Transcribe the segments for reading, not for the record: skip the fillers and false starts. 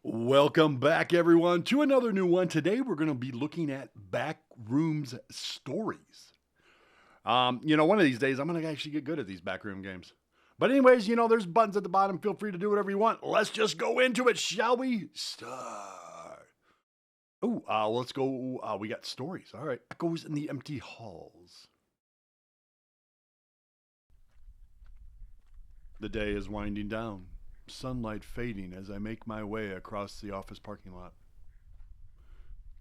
Welcome back, everyone, to another new one. Today, we're going to be looking at Backrooms Stories. One of these days, I'm going to actually get good at these backroom games. But anyways, there's buttons at the bottom. Feel free to do whatever you want. Let's just go into it, shall we? Start. Let's go. We got stories. All right. Echoes in the empty halls. The day is winding down, sunlight fading as I make my way across the office parking lot.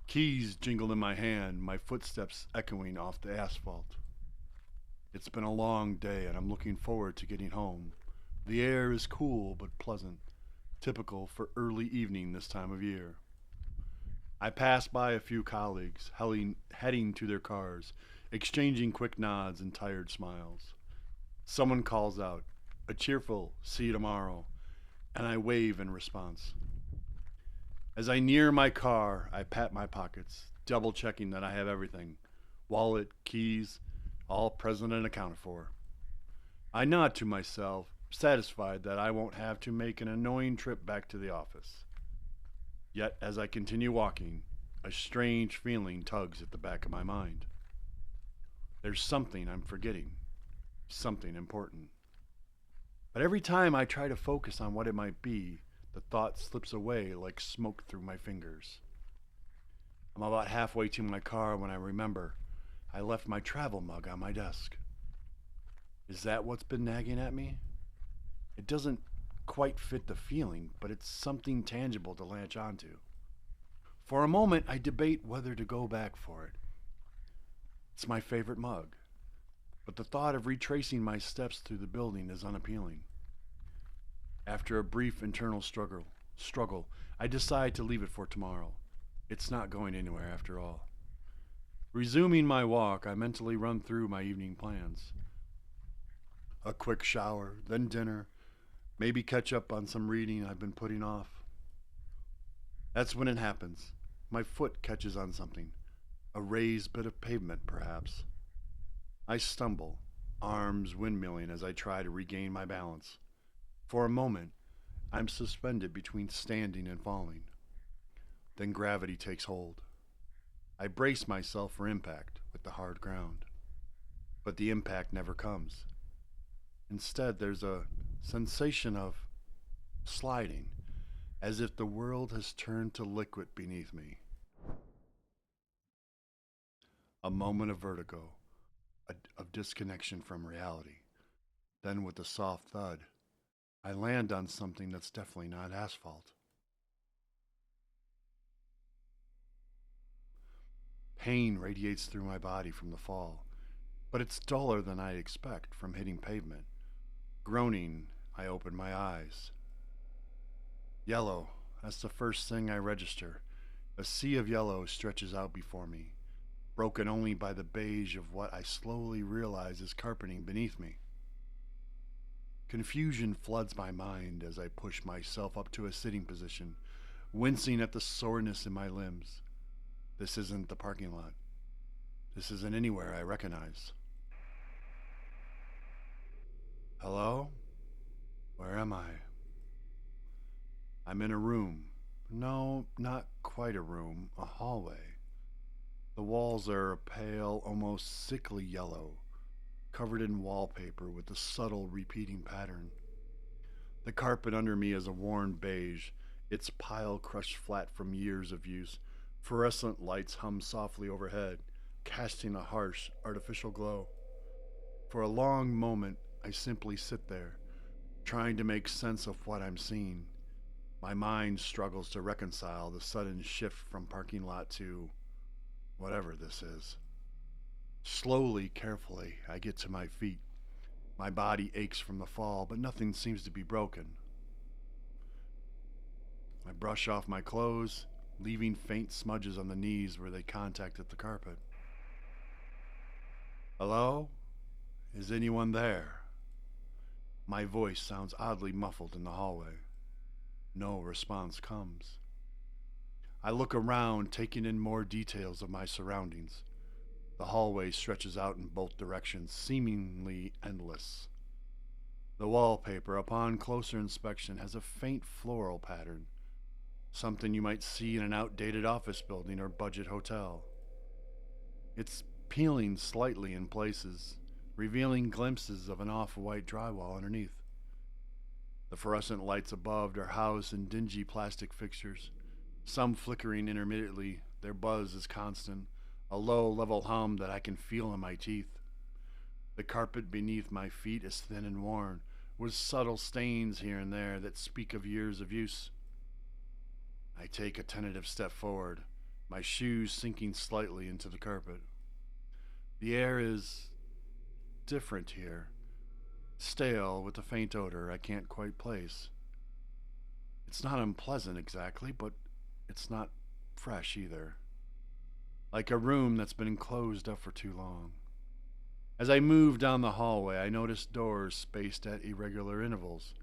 Keys jingle in my hand, my footsteps echoing off the asphalt. It's been a long day and I'm looking forward to getting home. The air is cool but pleasant, typical for early evening this time of year. I pass by a few colleagues, heading to their cars, exchanging quick nods and tired smiles. Someone calls out, a cheerful "see you tomorrow," and I wave in response. As I near my car, I pat my pockets, double checking that I have everything: wallet, keys, all present and accounted for. I nod to myself, satisfied that I won't have to make an annoying trip back to the office. Yet, as I continue walking, a strange feeling tugs at the back of my mind. There's something I'm forgetting, something important. But every time I try to focus on what it might be, the thought slips away like smoke through my fingers. I'm about halfway to my car when I remember I left my travel mug on my desk. Is that what's been nagging at me? It doesn't quite fit the feeling, but it's something tangible to latch onto. For a moment, I debate whether to go back for it. It's my favorite mug, but the thought of retracing my steps through the building is unappealing. After a brief internal struggle, I decide to leave it for tomorrow. It's not going anywhere after all. Resuming my walk, I mentally run through my evening plans. A quick shower, then dinner, maybe catch up on some reading I've been putting off. That's when it happens. My foot catches on something, a raised bit of pavement, perhaps. I stumble, arms windmilling as I try to regain my balance. For a moment, I'm suspended between standing and falling. Then gravity takes hold. I brace myself for impact with the hard ground. But the impact never comes. Instead, there's a sensation of sliding, as if the world has turned to liquid beneath me. A moment of vertigo, of disconnection from reality. Then, with a soft thud, I land on something that's definitely not asphalt. Pain radiates through my body from the fall, but it's duller than I'd expect from hitting pavement. Groaning, I open my eyes. Yellow, that's the first thing I register. A sea of yellow stretches out before me, broken only by the beige of what I slowly realize is carpeting beneath me. Confusion floods my mind as I push myself up to a sitting position, wincing at the soreness in my limbs. This isn't the parking lot. This isn't anywhere I recognize. Hello? Where am I? I'm in a room. No, not quite a room, a hallway. The walls are a pale, almost sickly yellow, covered in wallpaper with a subtle repeating pattern. The carpet under me is a worn beige, its pile crushed flat from years of use. Fluorescent lights hum softly overhead, casting a harsh, artificial glow. For a long moment, I simply sit there, trying to make sense of what I'm seeing. My mind struggles to reconcile the sudden shift from parking lot to whatever this is. Slowly, carefully, I get to my feet. My body aches from the fall, but nothing seems to be broken. I brush off my clothes, leaving faint smudges on the knees where they contacted the carpet. Hello? Is anyone there? My voice sounds oddly muffled in the hallway. No response comes. I look around, taking in more details of my surroundings. The hallway stretches out in both directions, seemingly endless. The wallpaper, upon closer inspection, has a faint floral pattern, something you might see in an outdated office building or budget hotel. It's peeling slightly in places, revealing glimpses of an off-white drywall underneath. The fluorescent lights above are housed in dingy plastic fixtures, some flickering intermittently. Their buzz is constant, a low, level hum that I can feel in my teeth. The carpet beneath my feet is thin and worn, with subtle stains here and there that speak of years of use. I take a tentative step forward, my shoes sinking slightly into the carpet. The air is different here, stale with a faint odor I can't quite place. It's not unpleasant exactly, but it's not fresh either. Like a room that's been closed up for too long. As I move down the hallway, I notice doors spaced at irregular intervals.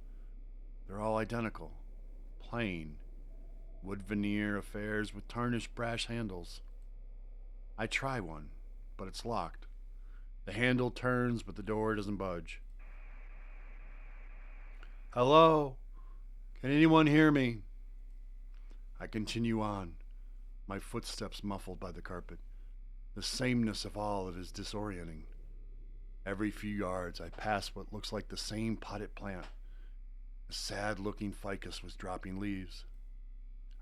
They're all identical, plain, wood veneer affairs with tarnished brass handles. I try one, but it's locked. The handle turns, but the door doesn't budge. Hello? Can anyone hear me? I continue on, my footsteps muffled by the carpet. The sameness of all of it is disorienting. Every few yards, I pass what looks like the same potted plant. A sad-looking ficus was dropping leaves.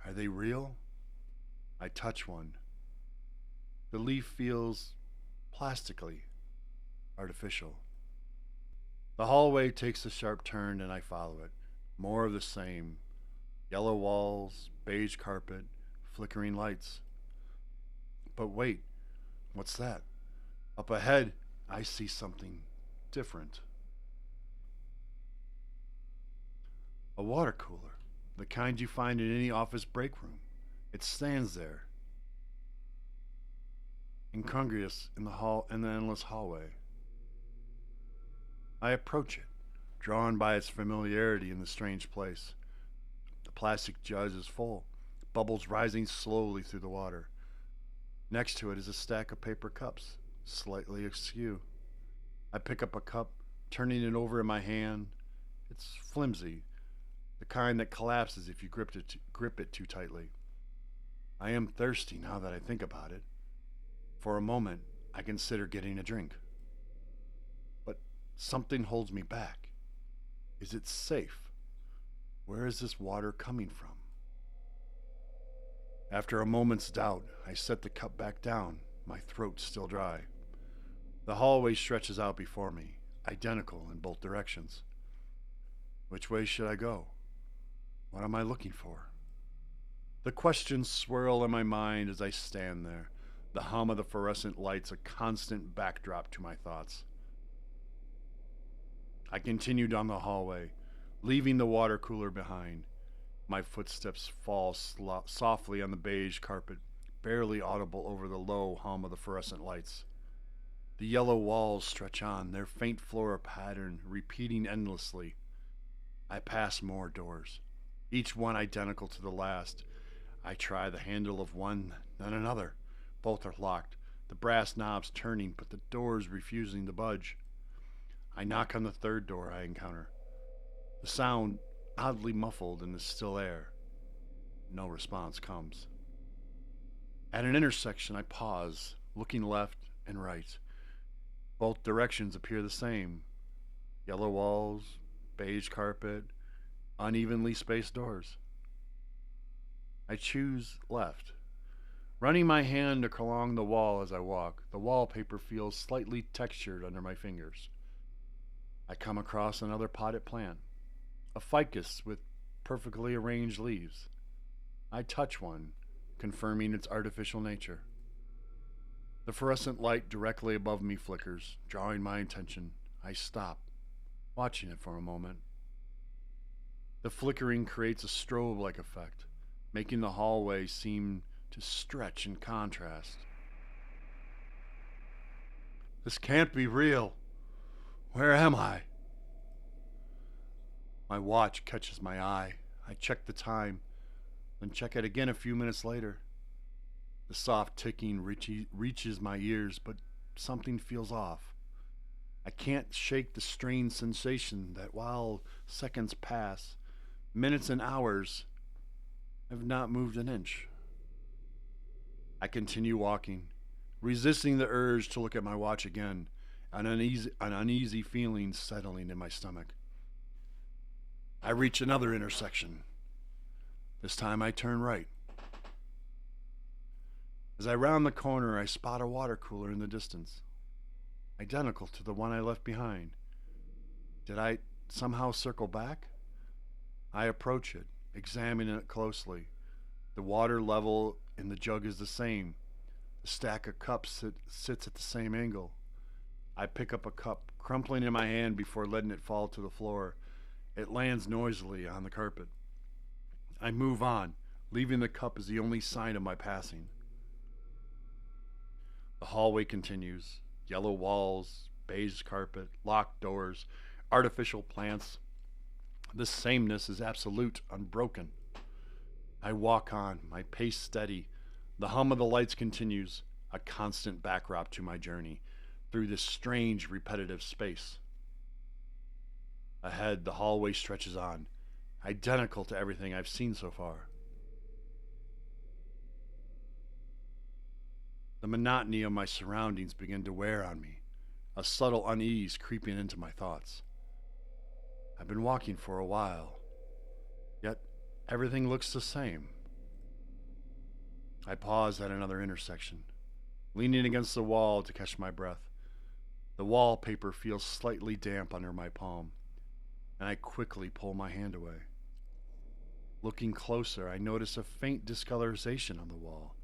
Are they real? I touch one. The leaf feels plastically artificial. The hallway takes a sharp turn and I follow it. More of the same. Yellow walls, beige carpet, flickering lights. But wait, what's that? Up ahead, I see something different. A water cooler, the kind you find in any office break room. It stands there, incongruous in the endless hallway. I approach it, drawn by its familiarity in the strange place. The plastic jug is full, bubbles rising slowly through the water. Next to it is a stack of paper cups, slightly askew. I pick up a cup, turning it over in my hand. It's flimsy, the kind that collapses if you grip it too tightly. I am thirsty now that I think about it. For a moment, I consider getting a drink. But something holds me back. Is it safe? Where is this water coming from? After a moment's doubt, I set the cup back down, my throat still dry. The hallway stretches out before me, identical in both directions. Which way should I go? What am I looking for? The questions swirl in my mind as I stand there, the hum of the fluorescent lights a constant backdrop to my thoughts. I continue down the hallway, leaving the water cooler behind. My footsteps fall softly on the beige carpet, barely audible over the low hum of the fluorescent lights. The yellow walls stretch on, their faint floral pattern repeating endlessly. I pass more doors, each one identical to the last. I try the handle of one, then another. Both are locked, the brass knobs turning, but the doors refusing to budge. I knock on the third door I encounter, the sound oddly muffled in the still air. No response comes. At an intersection, I pause, looking left and right. Both directions appear the same. Yellow walls, beige carpet, unevenly spaced doors. I choose left. Running my hand along the wall as I walk, the wallpaper feels slightly textured under my fingers. I come across another potted plant, a ficus with perfectly arranged leaves. I touch one, confirming its artificial nature. The fluorescent light directly above me flickers, drawing my attention. I stop, watching it for a moment. The flickering creates a strobe-like effect, making the hallway seem to stretch in contrast. This can't be real. Where am I? My watch catches my eye. I check the time, then check it again a few minutes later. The soft ticking reaches my ears, but something feels off. I can't shake the strange sensation that while seconds pass, minutes and hours I've not moved an inch. I continue walking, resisting the urge to look at my watch again, an uneasy feeling settling in my stomach. I reach another intersection. This time I turn right. As I round the corner, I spot a water cooler in the distance, identical to the one I left behind. Did I somehow circle back? I approach it, examining it closely. The water level in the jug is the same. The stack of cups sits at the same angle. I pick up a cup, crumpling in my hand before letting it fall to the floor. It lands noisily on the carpet. I move on, leaving the cup as the only sign of my passing. The hallway continues. Yellow walls, beige carpet, locked doors, artificial plants. This sameness is absolute, unbroken. I walk on, my pace steady. The hum of the lights continues, a constant backdrop to my journey through this strange, repetitive space. Ahead, the hallway stretches on, identical to everything I've seen so far. The monotony of my surroundings begin to wear on me, a subtle unease creeping into my thoughts. I've been walking for a while, yet everything looks the same. I pause at another intersection, leaning against the wall to catch my breath. The wallpaper feels slightly damp under my palm, and I quickly pull my hand away. Looking closer, I notice a faint discoloration on the wall,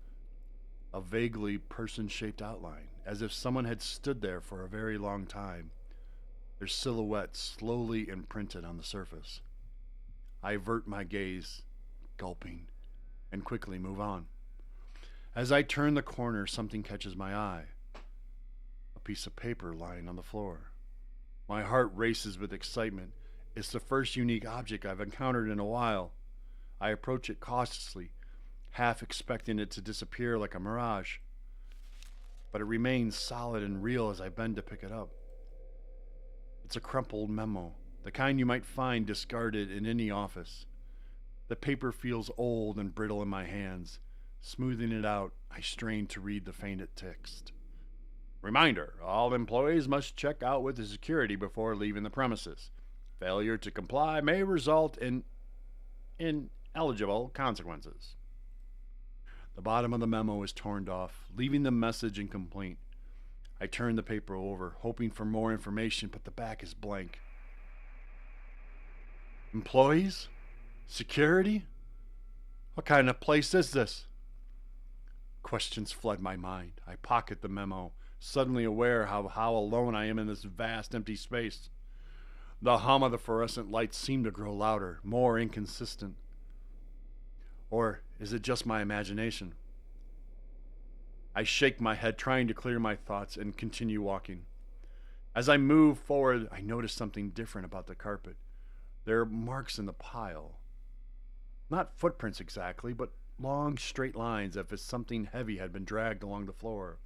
a vaguely person-shaped outline, as if someone had stood there for a very long time, their silhouette slowly imprinted on the surface. I avert my gaze, gulping, and quickly move on. As I turn the corner, something catches my eye. A piece of paper lying on the floor. My heart races with excitement. It's the first unique object I've encountered in a while. I approach it cautiously, half expecting it to disappear like a mirage. But it remains solid and real as I bend to pick it up. It's a crumpled memo, the kind you might find discarded in any office. The paper feels old and brittle in my hands. Smoothing it out, I strain to read the fainted text. Reminder, all employees must check out with the security before leaving the premises. Failure to comply may result in ineligible consequences. The bottom of the memo is torn off, leaving the message incomplete. I turn the paper over, hoping for more information, but the back is blank. Employees? Security? What kind of place is this? Questions flood my mind. I pocket the memo, suddenly aware how alone I am in this vast empty space. The hum of the fluorescent lights seem to grow louder, more inconsistent. Or is it just my imagination? I shake my head, trying to clear my thoughts, and continue walking. As I move forward, I notice something different about the carpet. There are marks in the pile. Not footprints exactly, but long straight lines as if something heavy had been dragged along the floor.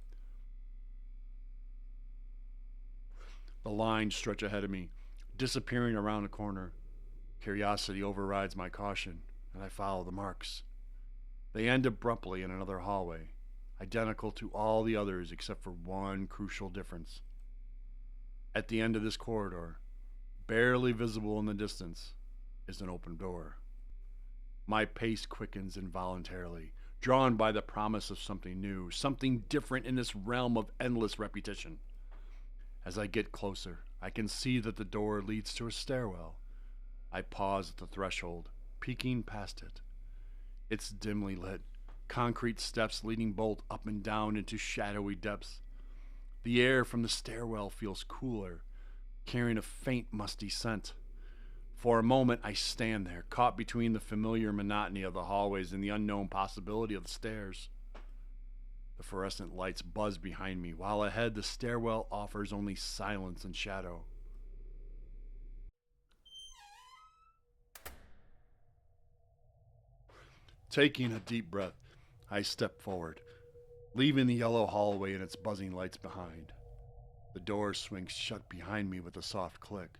The lines stretch ahead of me, disappearing around a corner. Curiosity overrides my caution, and I follow the marks. They end abruptly in another hallway, identical to all the others except for one crucial difference. At the end of this corridor, barely visible in the distance, is an open door. My pace quickens involuntarily, drawn by the promise of something new, something different in this realm of endless repetition. As I get closer, I can see that the door leads to a stairwell. I pause at the threshold, peeking past it. It's dimly lit, concrete steps leading both up and down into shadowy depths. The air from the stairwell feels cooler, carrying a faint musty scent. For a moment, I stand there, caught between the familiar monotony of the hallways and the unknown possibility of the stairs. The fluorescent lights buzz behind me, while ahead the stairwell offers only silence and shadow. Taking a deep breath, I step forward, leaving the yellow hallway and its buzzing lights behind. The door swings shut behind me with a soft click,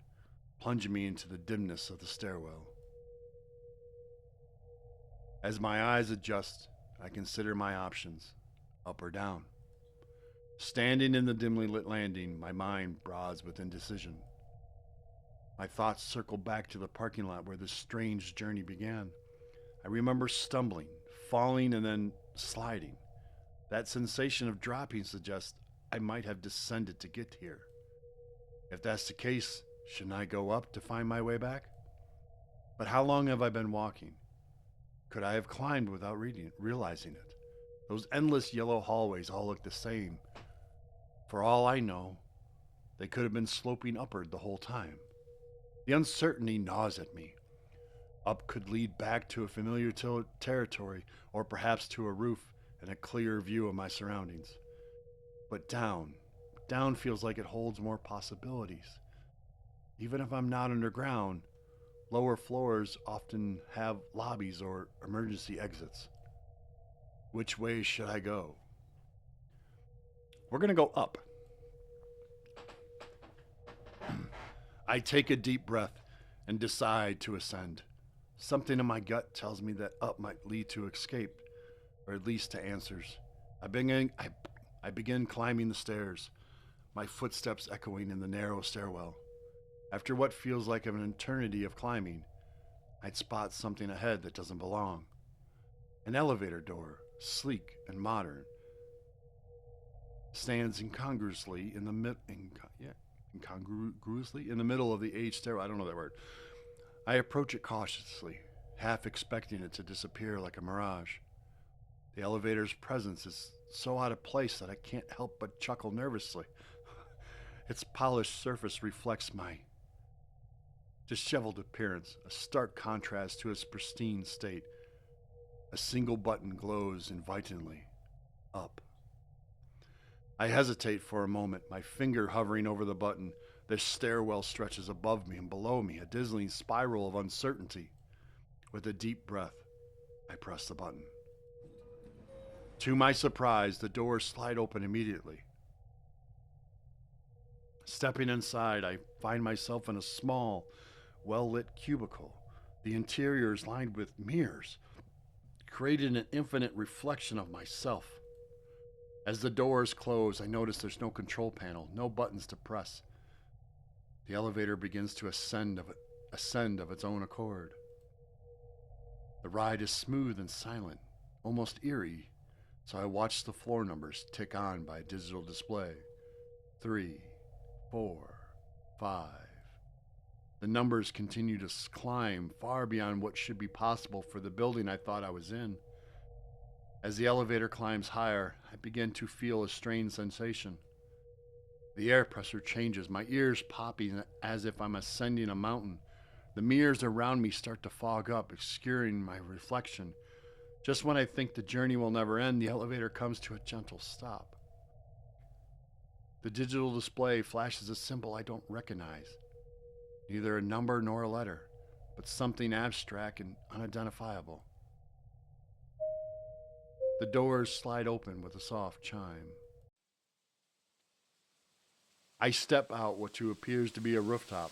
plunging me into the dimness of the stairwell. As my eyes adjust, I consider my options, up or down. Standing in the dimly lit landing, my mind broads with indecision. My thoughts circle back to the parking lot where this strange journey began. I remember stumbling, falling, and then sliding. That sensation of dropping suggests I might have descended to get here. If that's the case, shouldn't I go up to find my way back? But how long have I been walking? Could I have climbed without realizing it? Those endless yellow hallways all look the same. For all I know, they could have been sloping upward the whole time. The uncertainty gnaws at me. Up could lead back to a familiar territory, or perhaps to a roof and a clearer view of my surroundings. But down feels like it holds more possibilities. Even if I'm not underground, lower floors often have lobbies or emergency exits. Which way should I go? We're going to go up. I take a deep breath and decide to ascend. Something in my gut tells me that up might lead to escape, or at least to answers. I begin climbing the stairs, my footsteps echoing in the narrow stairwell. After what feels like an eternity of climbing, I'd spot something ahead that doesn't belong. An elevator door, sleek and modern, stands incongruously in the middle of the aged stairwell. I don't know that word. I approach it cautiously, half expecting it to disappear like a mirage. The elevator's presence is so out of place that I can't help but chuckle nervously. Its polished surface reflects my disheveled appearance, a stark contrast to its pristine state. A single button glows invitingly. Up. I hesitate for a moment, my finger hovering over the button. The stairwell stretches above me and below me, a dizzying spiral of uncertainty. With a deep breath, I press the button. To my surprise, the doors slide open immediately. Stepping inside, I find myself in a small, well-lit cubicle. The interior is lined with mirrors, creating an infinite reflection of myself. As the doors close, I notice there's no control panel, no buttons to press. The elevator begins to ascend of its own accord. The ride is smooth and silent, almost eerie, so I watch the floor numbers tick on by a digital display. 3, 4, 5. The numbers continue to climb far beyond what should be possible for the building I thought I was in. As the elevator climbs higher, I begin to feel a strange sensation. The air pressure changes, my ears popping as if I'm ascending a mountain. The mirrors around me start to fog up, obscuring my reflection. Just when I think the journey will never end, the elevator comes to a gentle stop. The digital display flashes a symbol I don't recognize. Neither a number nor a letter, but something abstract and unidentifiable. The doors slide open with a soft chime. I step out what appears to be a rooftop,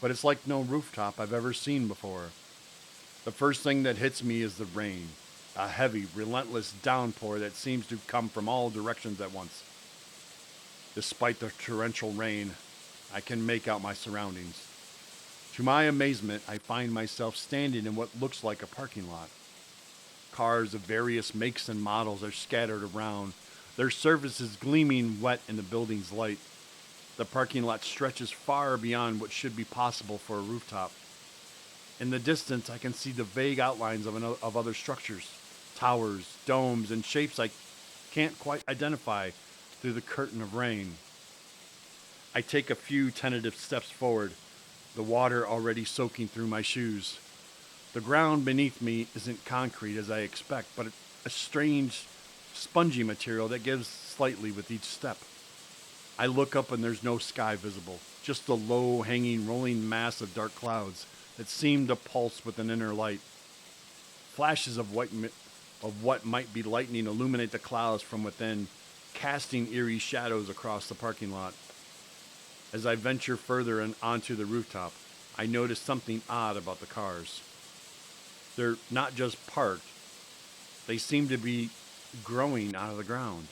but it's like no rooftop I've ever seen before. The first thing that hits me is the rain, a heavy, relentless downpour that seems to come from all directions at once. Despite the torrential rain, I can make out my surroundings. To my amazement, I find myself standing in what looks like a parking lot. Cars of various makes and models are scattered around, their surfaces gleaming wet in the building's light. The parking lot stretches far beyond what should be possible for a rooftop. In the distance, I can see the vague outlines of other structures, towers, domes, and shapes I can't quite identify through the curtain of rain. I take a few tentative steps forward, the water already soaking through my shoes. The ground beneath me isn't concrete as I expect, but a strange, spongy material that gives slightly with each step. I look up and there's no sky visible, just the low-hanging, rolling mass of dark clouds that seem to pulse with an inner light. Flashes of what might be lightning illuminate the clouds from within, casting eerie shadows across the parking lot. As I venture further and onto the rooftop, I notice something odd about the cars. They're not just parked, They seem to be growing out of the ground.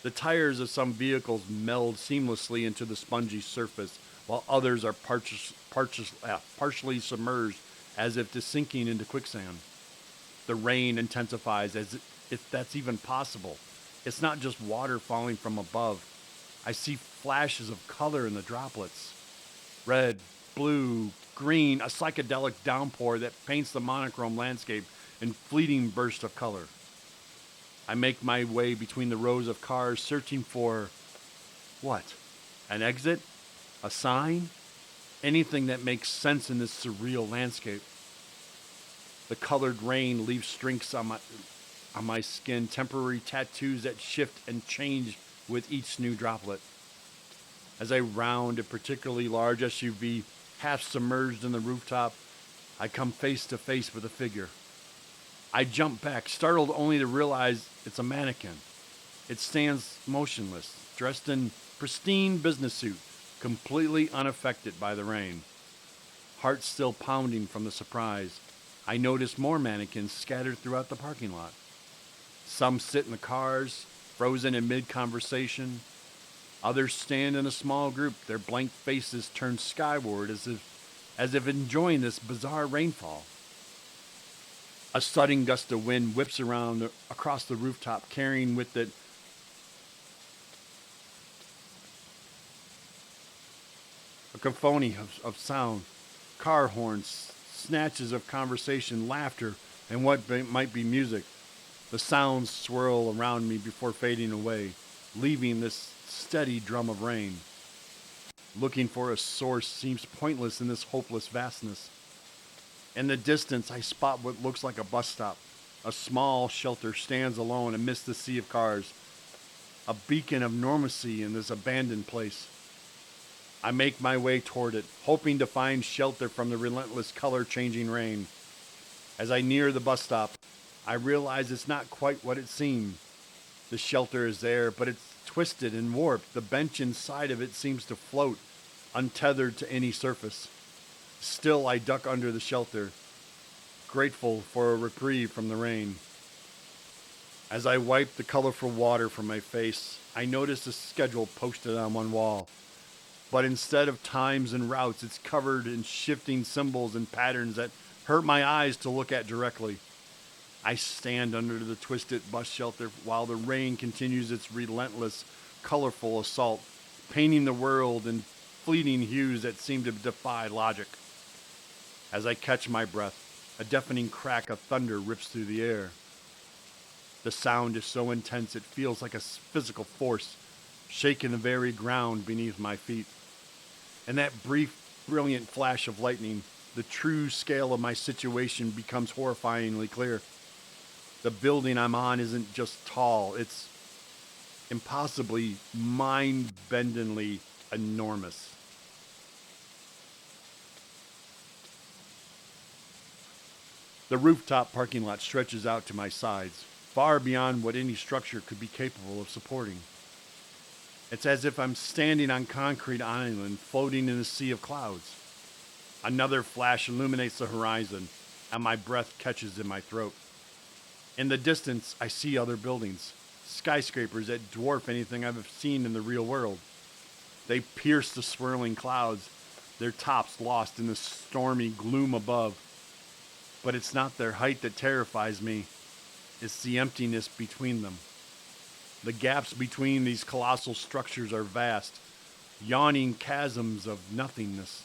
The tires of some vehicles meld seamlessly into the spongy surface, while others are partially submerged as if sinking into quicksand. The rain intensifies as if that's even possible. It's not just water falling from above. I see flashes of color in the droplets. Red, blue, green, a psychedelic downpour that paints the monochrome landscape in fleeting bursts of color. I make my way between the rows of cars searching for what? An exit? A sign? Anything that makes sense in this surreal landscape. The colored rain leaves streaks on my skin, temporary tattoos that shift and change with each new droplet. As I round a particularly large SUV, half submerged in the rooftop, I come face to face with a figure. I jump back, startled only to realize it's a mannequin. It stands motionless, dressed in pristine business suit, completely unaffected by the rain. Heart still pounding from the surprise, I notice more mannequins scattered throughout the parking lot. Some sit in the cars, frozen in mid-conversation. Others stand in a small group, their blank faces turned skyward as if enjoying this bizarre rainfall. A sudden gust of wind whips around across the rooftop, carrying with it a cacophony of sound, car horns, snatches of conversation, laughter, and what might be music. The sounds swirl around me before fading away, leaving this steady drum of rain. Looking for a source seems pointless in this hopeless vastness. In the distance, I spot what looks like a bus stop. A small shelter stands alone amidst the sea of cars, a beacon of normalcy in this abandoned place. I make my way toward it, hoping to find shelter from the relentless color-changing rain. As I near the bus stop, I realize it's not quite what it seemed. The shelter is there, but it's twisted and warped. The bench inside of it seems to float, untethered to any surface. Still, I duck under the shelter, grateful for a reprieve from the rain. As I wipe the colorful water from my face, I notice a schedule posted on one wall. But instead of times and routes, it's covered in shifting symbols and patterns that hurt my eyes to look at directly. I stand under the twisted bus shelter while the rain continues its relentless, colorful assault, painting the world in fleeting hues that seem to defy logic. As I catch my breath, a deafening crack of thunder rips through the air. The sound is so intense it feels like a physical force, shaking the very ground beneath my feet. In that brief, brilliant flash of lightning, the true scale of my situation becomes horrifyingly clear. The building I'm on isn't just tall, it's impossibly, mind-bendingly enormous. The rooftop parking lot stretches out to my sides, far beyond what any structure could be capable of supporting. It's as if I'm standing on concrete island, floating in a sea of clouds. Another flash illuminates the horizon, and my breath catches in my throat. In the distance, I see other buildings, skyscrapers that dwarf anything I've seen in the real world. They pierce the swirling clouds, their tops lost in the stormy gloom above. But it's not their height that terrifies me, it's the emptiness between them. The gaps between these colossal structures are vast, yawning chasms of nothingness.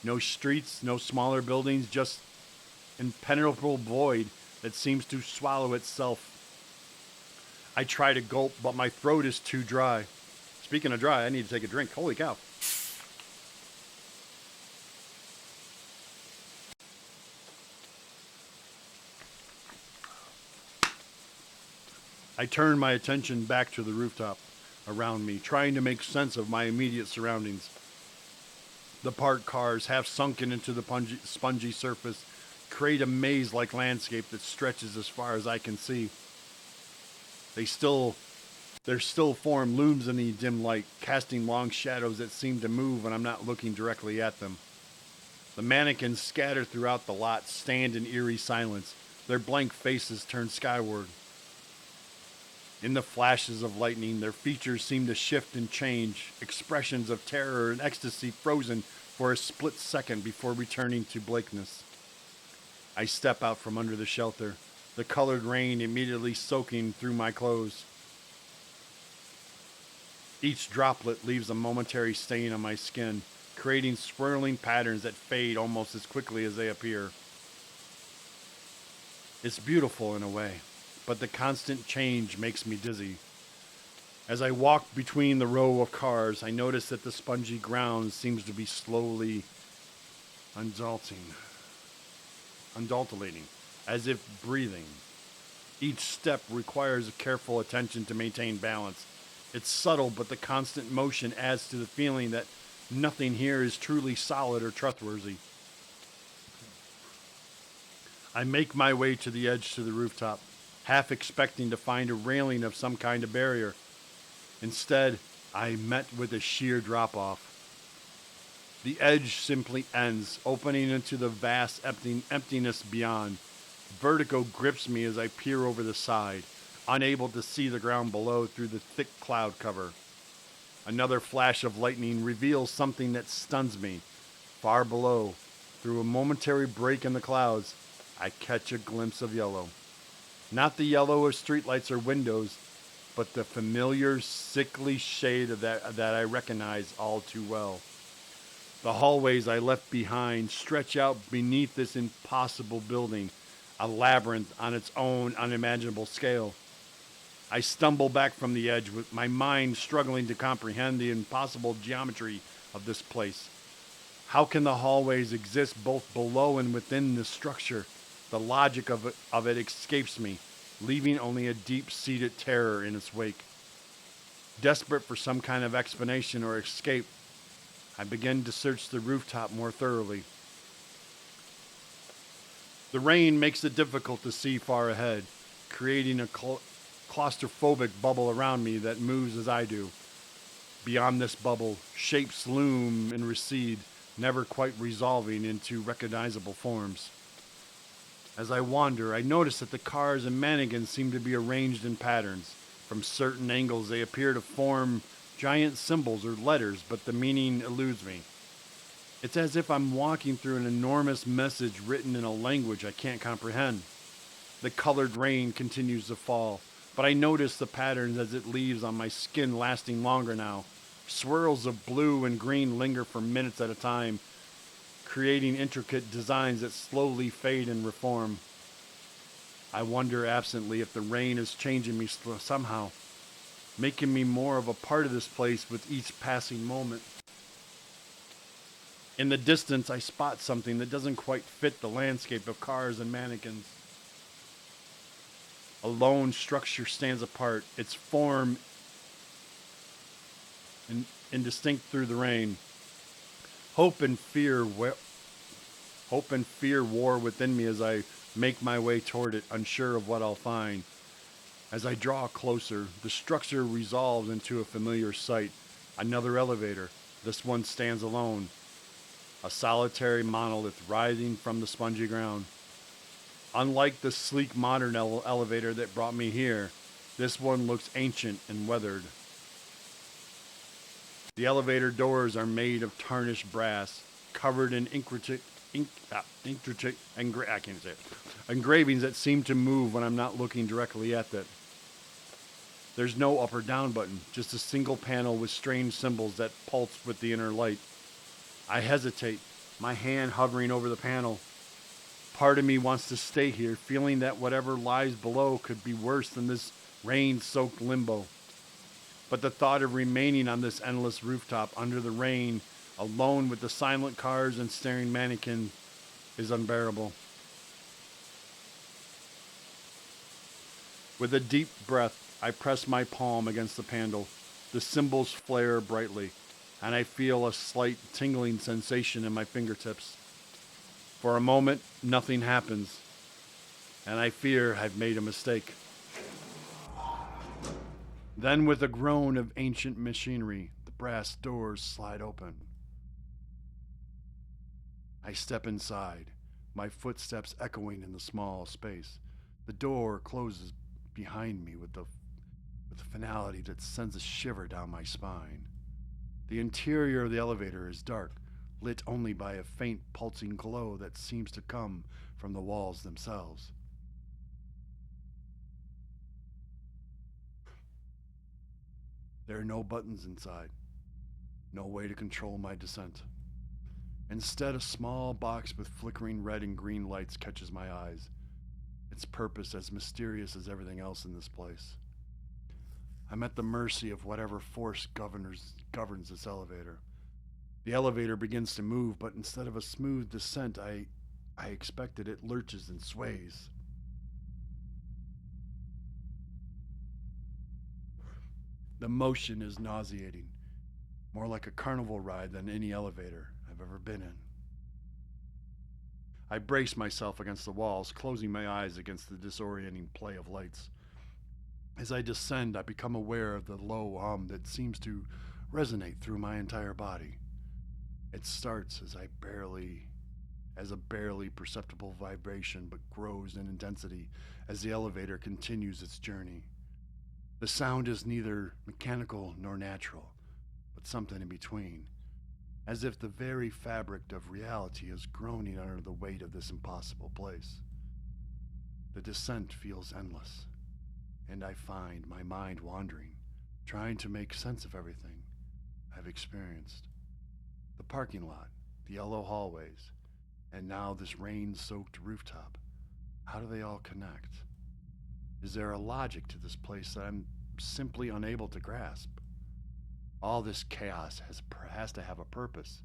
No streets, no smaller buildings, just impenetrable void that seems to swallow itself. I try to gulp, but my throat is too dry. Speaking of dry, I need to take a drink. Holy cow. I turn my attention back to the rooftop around me, trying to make sense of my immediate surroundings. The parked cars, half sunken into the spongy surface, create a maze-like landscape that stretches as far as I can see. Their still form looms in the dim light, casting long shadows that seem to move when I'm not looking directly at them. The mannequins scattered throughout the lot stand in eerie silence, Their blank faces turn skyward. In the flashes of lightning, their features seem to shift and change, expressions of terror and ecstasy frozen for a split second before returning to blankness. I step out from under the shelter, the colored rain immediately soaking through my clothes. Each droplet leaves a momentary stain on my skin, creating swirling patterns that fade almost as quickly as they appear. It's beautiful in a way, but the constant change makes me dizzy. As I walk between the row of cars, I notice that the spongy ground seems to be slowly undulating, as if breathing. Each step requires careful attention to maintain balance. It's subtle, but the constant motion adds to the feeling that nothing here is truly solid or trustworthy. I make my way to the edge to the rooftop, half expecting to find a railing of some kind of barrier. Instead, I met with a sheer drop-off. The edge simply ends, opening into the vast emptiness beyond. Vertigo grips me as I peer over the side, unable to see the ground below through the thick cloud cover. Another flash of lightning reveals something that stuns me. Far below, through a momentary break in the clouds, I catch a glimpse of yellow. Not the yellow of streetlights or windows, but the familiar, sickly shade of that I recognize all too well. The hallways I left behind stretch out beneath this impossible building, a labyrinth on its own unimaginable scale. I stumble back from the edge with my mind struggling to comprehend the impossible geometry of this place. How can the hallways exist both below and within this structure? The logic of it escapes me, leaving only a deep-seated terror in its wake. Desperate for some kind of explanation or escape, I begin to search the rooftop more thoroughly. The rain makes it difficult to see far ahead, creating a claustrophobic bubble around me that moves as I do. Beyond this bubble, shapes loom and recede, never quite resolving into recognizable forms. As I wander, I notice that the cars and mannequins seem to be arranged in patterns. From certain angles, they appear to form giant symbols or letters, but the meaning eludes me. It's as if I'm walking through an enormous message written in a language I can't comprehend. The colored rain continues to fall, but I notice the patterns as it leaves on my skin lasting longer now. Swirls of blue and green linger for minutes at a time, creating intricate designs that slowly fade and reform. I wonder absently if the rain is changing me somehow, making me more of a part of this place with each passing moment. In the distance, I spot something that doesn't quite fit the landscape of cars and mannequins. A lone structure stands apart, its form indistinct through the rain. Hope and fear war within me as I make my way toward it, unsure of what I'll find. As I draw closer, the structure resolves into a familiar sight. Another elevator. This one stands alone. A solitary monolith rising from the spongy ground. Unlike the sleek modern elevator that brought me here, this one looks ancient and weathered. The elevator doors are made of tarnished brass, covered in engravings that seem to move when I'm not looking directly at them. There's no up or down button, just a single panel with strange symbols that pulse with the inner light. I hesitate, my hand hovering over the panel. Part of me wants to stay here, feeling that whatever lies below could be worse than this rain-soaked limbo. But the thought of remaining on this endless rooftop under the rain, alone with the silent cars and staring mannequin, is unbearable. With a deep breath, I press my palm against the panel. The symbols flare brightly, and I feel a slight tingling sensation in my fingertips. For a moment, nothing happens, and I fear I've made a mistake. Then, with a groan of ancient machinery, the brass doors slide open. I step inside. my footsteps echoing in the small space. The door closes behind me with a finality that sends a shiver down my spine. The interior of the elevator is dark, lit only by a faint pulsing glow that seems to come from the walls themselves. There are no buttons inside, no way to control my descent. Instead, a small box with flickering red and green lights catches my eyes, its purpose as mysterious as everything else in this place. I'm at the mercy of whatever force governs this elevator. The elevator begins to move, but instead of a smooth descent, I expected it lurches and sways. The motion is nauseating, more like a carnival ride than any elevator I've ever been in. I brace myself against the walls, closing my eyes against the disorienting play of lights. As I descend, I become aware of the low hum that seems to resonate through my entire body. It starts as a barely perceptible vibration, but grows in intensity as the elevator continues its journey. The sound is neither mechanical nor natural, but something in between, as if the very fabric of reality is groaning under the weight of this impossible place. The descent feels endless, and I find my mind wandering, trying to make sense of everything I've experienced. The parking lot, the yellow hallways, and now this rain-soaked rooftop. How do they all connect? Is there a logic to this place that I'm simply unable to grasp? All this chaos has to have a purpose,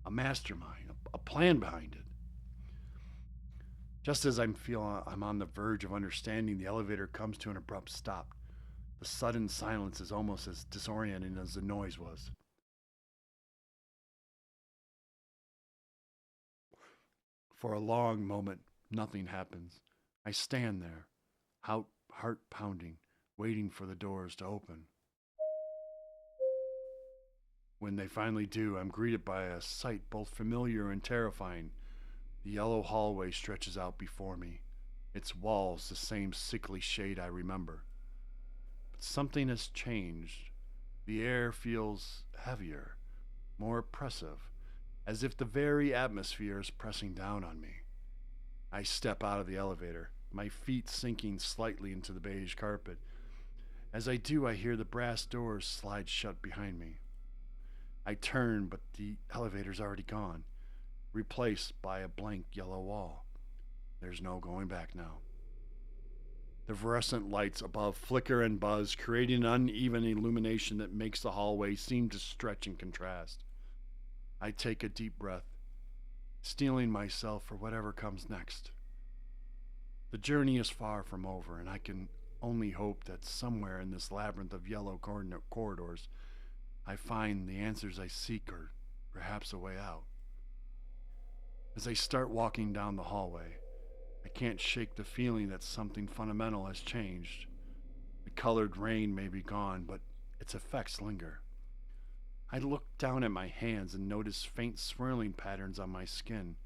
a mastermind, a plan behind it. Just as I'm on the verge of understanding, the elevator comes to an abrupt stop. The sudden silence is almost as disorienting as the noise was. For a long moment, nothing happens. I stand there, heart pounding, waiting for the doors to open. When they finally do, I'm greeted by a sight both familiar and terrifying. The yellow hallway stretches out before me, its walls the same sickly shade I remember. But something has changed. The air feels heavier, more oppressive, as if the very atmosphere is pressing down on me. I step out of the elevator, my feet sinking slightly into the beige carpet. As I do, I hear the brass doors slide shut behind me. I turn, but the elevator's already gone, replaced by a blank yellow wall. There's no going back now. The fluorescent lights above flicker and buzz, creating an uneven illumination that makes the hallway seem to stretch and contrast. I take a deep breath, steeling myself for whatever comes next. The journey is far from over, and I can only hope that somewhere in this labyrinth of yellow corridors, I find the answers I seek, or perhaps a way out. As I start walking down the hallway, I can't shake the feeling that something fundamental has changed. The colored rain may be gone, but its effects linger. I look down at my hands and notice faint swirling patterns on my skin,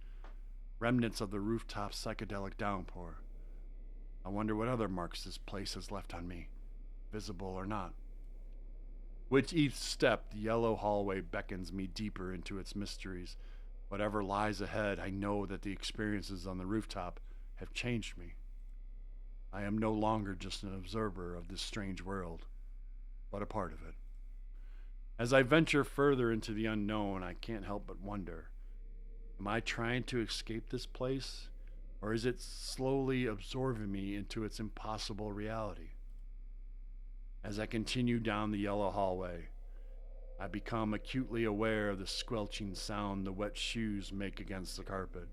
remnants of the rooftop psychedelic downpour. I wonder what other marks this place has left on me, visible or not. With each step, the yellow hallway beckons me deeper into its mysteries. Whatever lies ahead, I know that the experiences on the rooftop have changed me. I am no longer just an observer of this strange world, but a part of it. As I venture further into the unknown, I can't help but wonder, am I trying to escape this place, or is it slowly absorbing me into its impossible reality? As I continue down the yellow hallway, I become acutely aware of the squelching sound the wet shoes make against the carpet.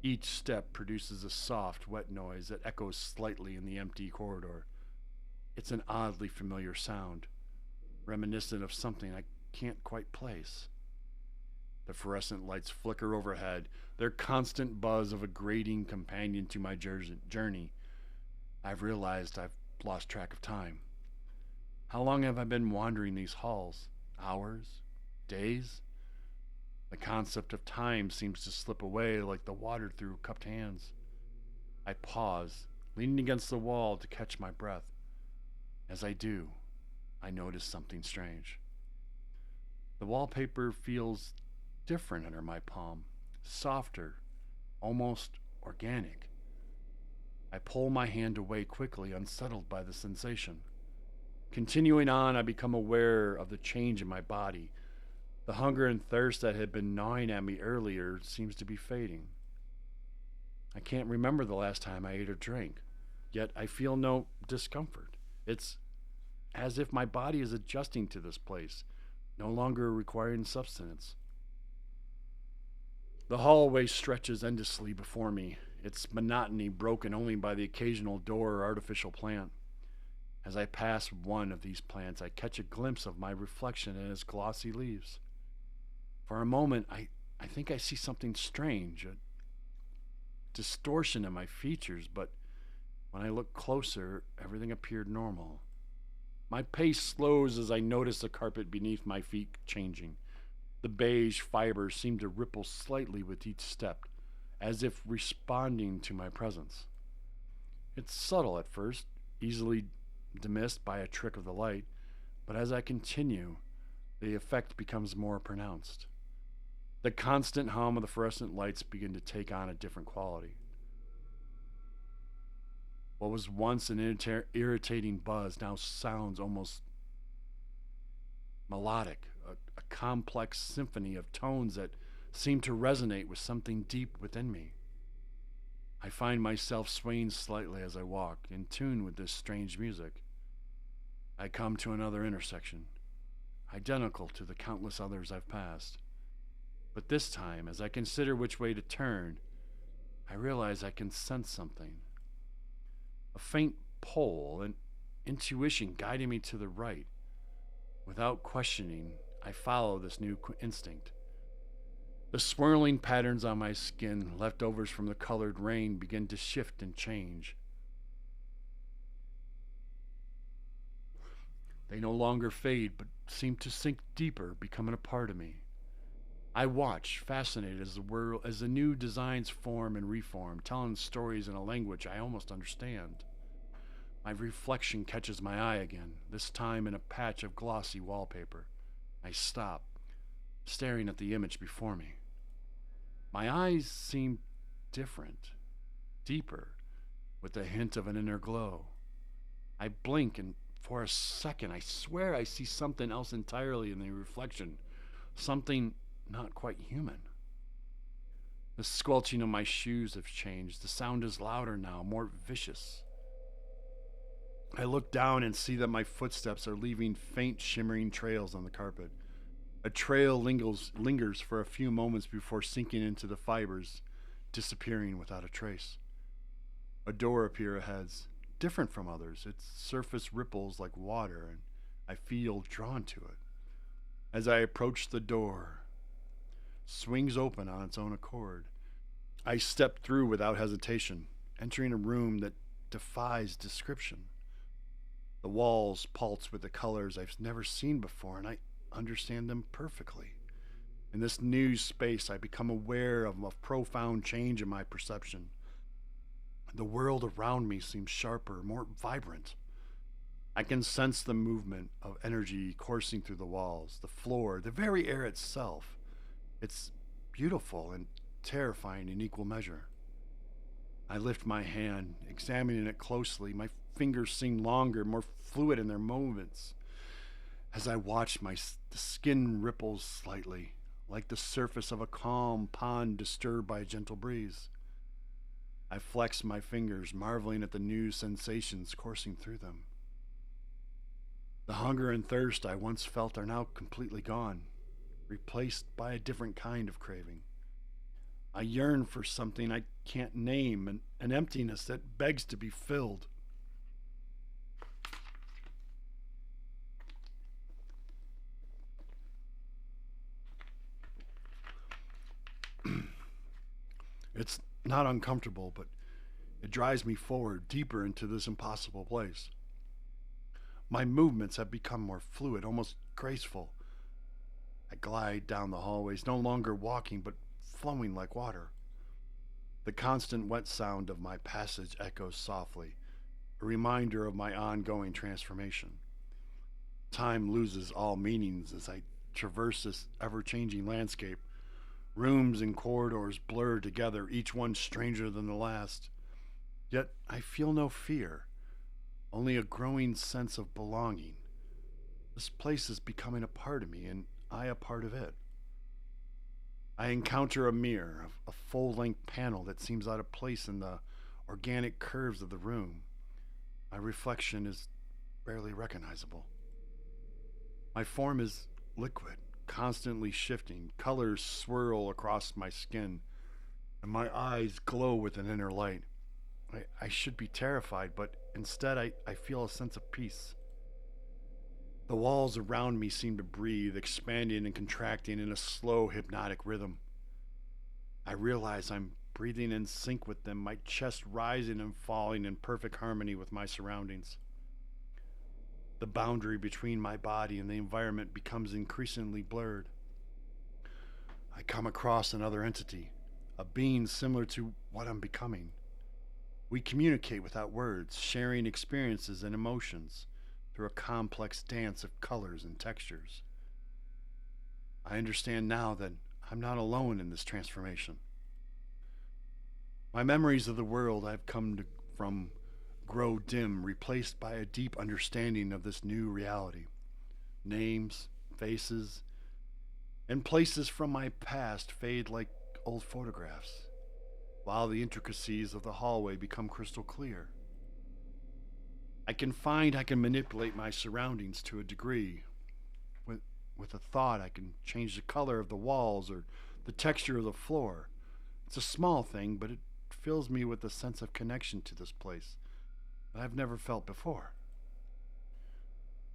Each step produces a soft, wet noise that echoes slightly in the empty corridor. It's an oddly familiar sound, reminiscent of something I can't quite place. The fluorescent lights flicker overhead, their constant buzz of a grating companion to my journey. I've realized I've lost track of time. How long have I been wandering these halls? Hours? Days? The concept of time seems to slip away like the water through cupped hands. I pause, leaning against the wall to catch my breath. As I do, I notice something strange. The wallpaper feels different under my palm, softer, almost organic. I pull my hand away quickly, unsettled by the sensation. Continuing on, I become aware of the change in my body. The hunger and thirst that had been gnawing at me earlier seems to be fading. I can't remember the last time I ate or drank, yet I feel no discomfort. It's as if my body is adjusting to this place, no longer requiring sustenance. The hallway stretches endlessly before me, its monotony broken only by the occasional door or artificial plant. As I pass one of these plants, I catch a glimpse of my reflection in its glossy leaves. For a moment, I think I see something strange, a distortion in my features, but when I look closer, everything appeared normal. My pace slows as I notice the carpet beneath my feet changing. The beige fibers seem to ripple slightly with each step, as if responding to my presence. It's subtle at first, easily dismissed by a trick of the light, but as I continue, the effect becomes more pronounced. The constant hum of the fluorescent lights begin to take on a different quality. What was once an irritating buzz now sounds almost melodic, a complex symphony of tones that seem to resonate with something deep within me. I find myself swaying slightly as I walk, in tune with this strange music. I come to another intersection, identical to the countless others I've passed. But this time, as I consider which way to turn, I realize I can sense something. A faint pull, an intuition guiding me to the right. Without questioning, I follow this new instinct. The swirling patterns on my skin, leftovers from the colored rain, begin to shift and change. They no longer fade, but seem to sink deeper, becoming a part of me. I watch, fascinated as the new designs form and reform, telling stories in a language I almost understand. My reflection catches my eye again, this time in a patch of glossy wallpaper. I stop, staring at the image before me. My eyes seem different, deeper, with a hint of an inner glow. I blink, and for a second, I swear I see something else entirely in the reflection, something not quite human. The squelching of my shoes have changed. The sound is louder now, more vicious. I look down and see that my footsteps are leaving faint shimmering trails on the carpet. A trail lingers for a few moments before sinking into the fibers, disappearing without a trace. A door appears ahead, different from others. Its surface ripples like water, and I feel drawn to it. As I approach the door, swings open on its own accord. I step through without hesitation, entering a room that defies description. The walls pulse with the colors I've never seen before, and I understand them perfectly. In this new space, I become aware of a profound change in my perception. The world around me seems sharper, more vibrant. I can sense the movement of energy coursing through the walls, the floor, the very air itself. It's beautiful and terrifying in equal measure. I lift my hand, examining it closely. My fingers seem longer, more fluid in their movements. As I watch, the skin ripples slightly, like the surface of a calm pond disturbed by a gentle breeze. I flex my fingers, marveling at the new sensations coursing through them. The hunger and thirst I once felt are now completely gone, replaced by a different kind of craving. I yearn for something I can't name, an emptiness that begs to be filled. It's not uncomfortable, but it drives me forward, deeper into this impossible place. My movements have become more fluid, almost graceful. I glide down the hallways, no longer walking but flowing like water. The constant wet sound of my passage echoes softly, a reminder of my ongoing transformation. Time loses all meanings as I traverse this ever changing landscape. Rooms and corridors blur together, each one stranger than the last. Yet I feel no fear, only a growing sense of belonging. This place is becoming a part of me, and I a part of it. I encounter a mirror, a full length panel that seems out of place in the organic curves of the room. My reflection is barely recognizable. My form is liquid, constantly shifting. Colors swirl across my skin, and my eyes glow with an inner light. I should be terrified, but instead I feel a sense of peace. The walls around me seem to breathe, expanding and contracting in a slow, hypnotic rhythm. I realize I'm breathing in sync with them, my chest rising and falling in perfect harmony with my surroundings. The boundary between my body and the environment becomes increasingly blurred. I come across another entity, a being similar to what I'm becoming. We communicate without words, sharing experiences and emotions through a complex dance of colors and textures. I understand now that I'm not alone in this transformation. My memories of the world I've come to from grow dim, replaced by a deep understanding of this new reality. Names, faces, and places from my past fade like old photographs, while the intricacies of the hallway become crystal clear. I can manipulate my surroundings to a degree. With, with a thought, I can change the color of the walls or the texture of the floor. It's a small thing, but it fills me with a sense of connection to this place that I've never felt before.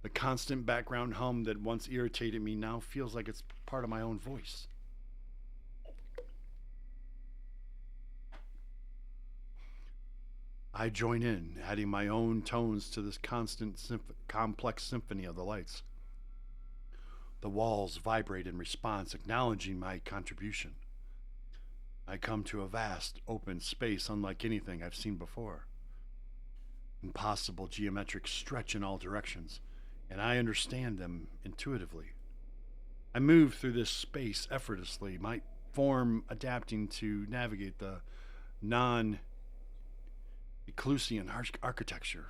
The constant background hum that once irritated me now feels like it's part of my own voice. I join in, adding my own tones to this complex symphony of the lights. The walls vibrate in response, acknowledging my contribution. I come to a vast, open space unlike anything I've seen before. Impossible geometric stretch in all directions, and I understand them intuitively. I move through this space effortlessly, my form adapting to navigate the non Eclusian architecture.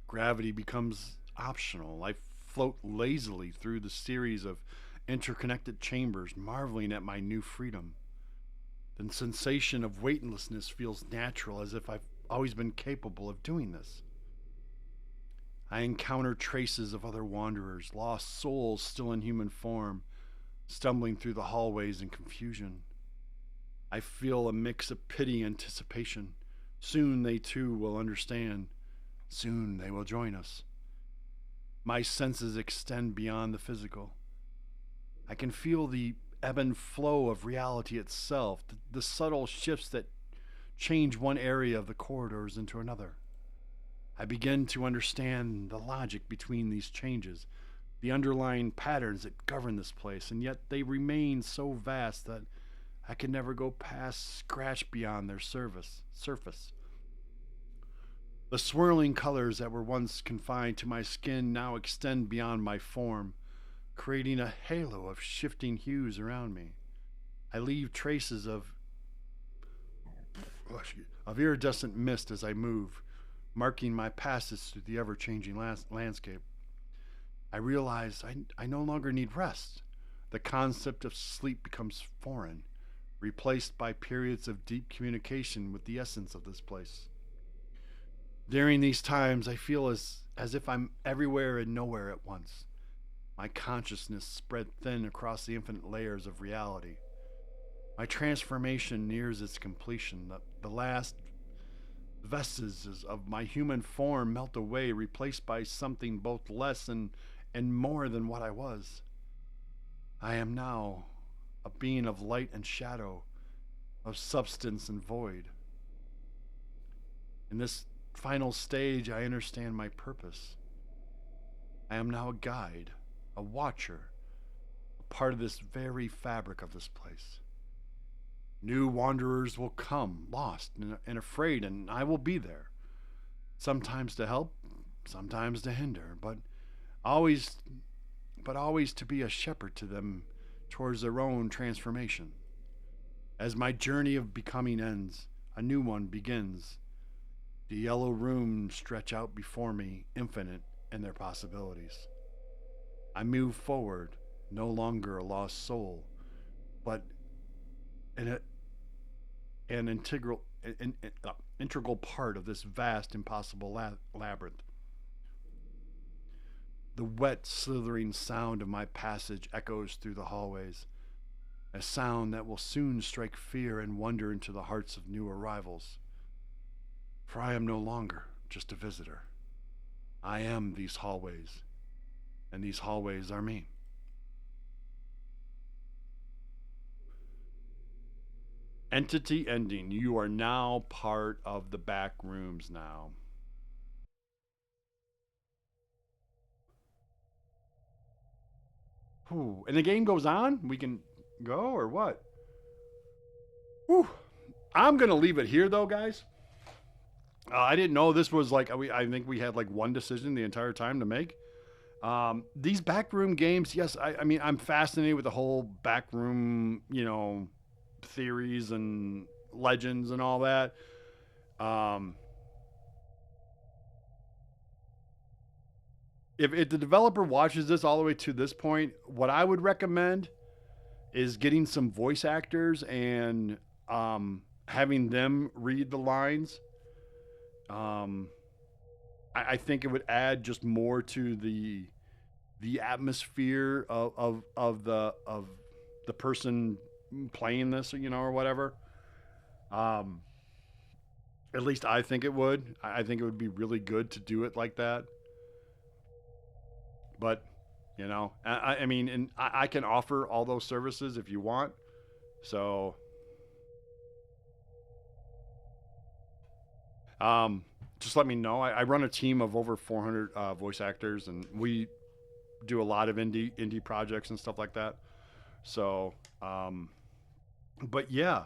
Gravity becomes optional. I float lazily through the series of interconnected chambers, marveling at my new freedom. The sensation of weightlessness feels natural, as if I've always been capable of doing this. I encounter traces of other wanderers, lost souls still in human form, stumbling through the hallways in confusion. I feel a mix of pity and anticipation. Soon they too will understand. Soon they will join us. My senses extend beyond the physical. I can feel the ebb and flow of reality itself, the subtle shifts that change one area of the corridors into another. I begin to understand the logic between these changes, the underlying patterns that govern this place, and yet they remain so vast that I can never go past, scratch beyond their surface. The swirling colors that were once confined to my skin now extend beyond my form, creating a halo of shifting hues around me. I leave traces of iridescent mist as I move, marking my passage through the ever-changing landscape. I realize I no longer need rest. The concept of sleep becomes foreign, replaced by periods of deep communication with the essence of this place. During these times, I feel as if I'm everywhere and nowhere at once. My consciousness spread thin across the infinite layers of reality. My transformation nears its completion. The last vestiges of my human form melt away, replaced by something both less and more than what I was. I am now a being of light and shadow, of substance and void. In this final stage, I understand my purpose. I am now a guide, a watcher, part of this very fabric of this place. New wanderers will come, lost and afraid, and I will be there. Sometimes to help, sometimes to hinder, always, but always to be a shepherd to them towards their own transformation. As my journey of becoming ends, a new one begins. The yellow rooms stretch out before me, infinite in their possibilities. I move forward, no longer a lost soul, but an, an integral part of this vast, impossible labyrinth. The wet, slithering sound of my passage echoes through the hallways, a sound that will soon strike fear and wonder into the hearts of new arrivals. For I am no longer just a visitor. I am these hallways, and these hallways are me. Entity ending. You are now part of the back rooms now. Whew. And the game goes on? We can go or what? Whew. I'm going to leave it here though, guys. I didn't know this was like, I think we had like one decision the entire time to make. These backroom games, yes, I mean, I'm fascinated with the whole backroom, theories and legends and all that. If the developer watches this all the way to this point, what I would recommend is getting some voice actors and having them read the lines. I think it would add just more to the atmosphere of the person playing this, or whatever. At least I think it would. I think it would be really good to do it like that. But I mean, and I can offer all those services if you want. So, just let me know. I run a team of over 400 voice actors, and we do a lot of indie projects and stuff like that. So, but yeah,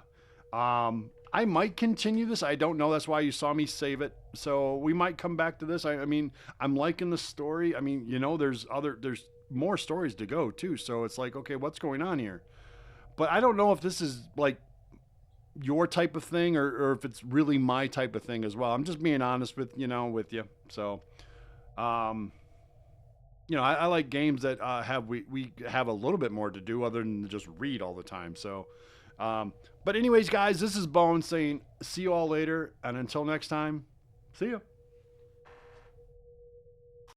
I might continue this. I don't know. That's why you saw me save it. So we might come back to this. I mean, I'm liking the story. I mean, there's more stories to go too. So it's like, okay, what's going on here? But I don't know if this is like your type of thing or if it's really my type of thing as well. I'm just being honest with you. So, I like games that we have a little bit more to do other than just read all the time. So, but anyways, guys, this is Bone saying see you all later, and until next time, see ya.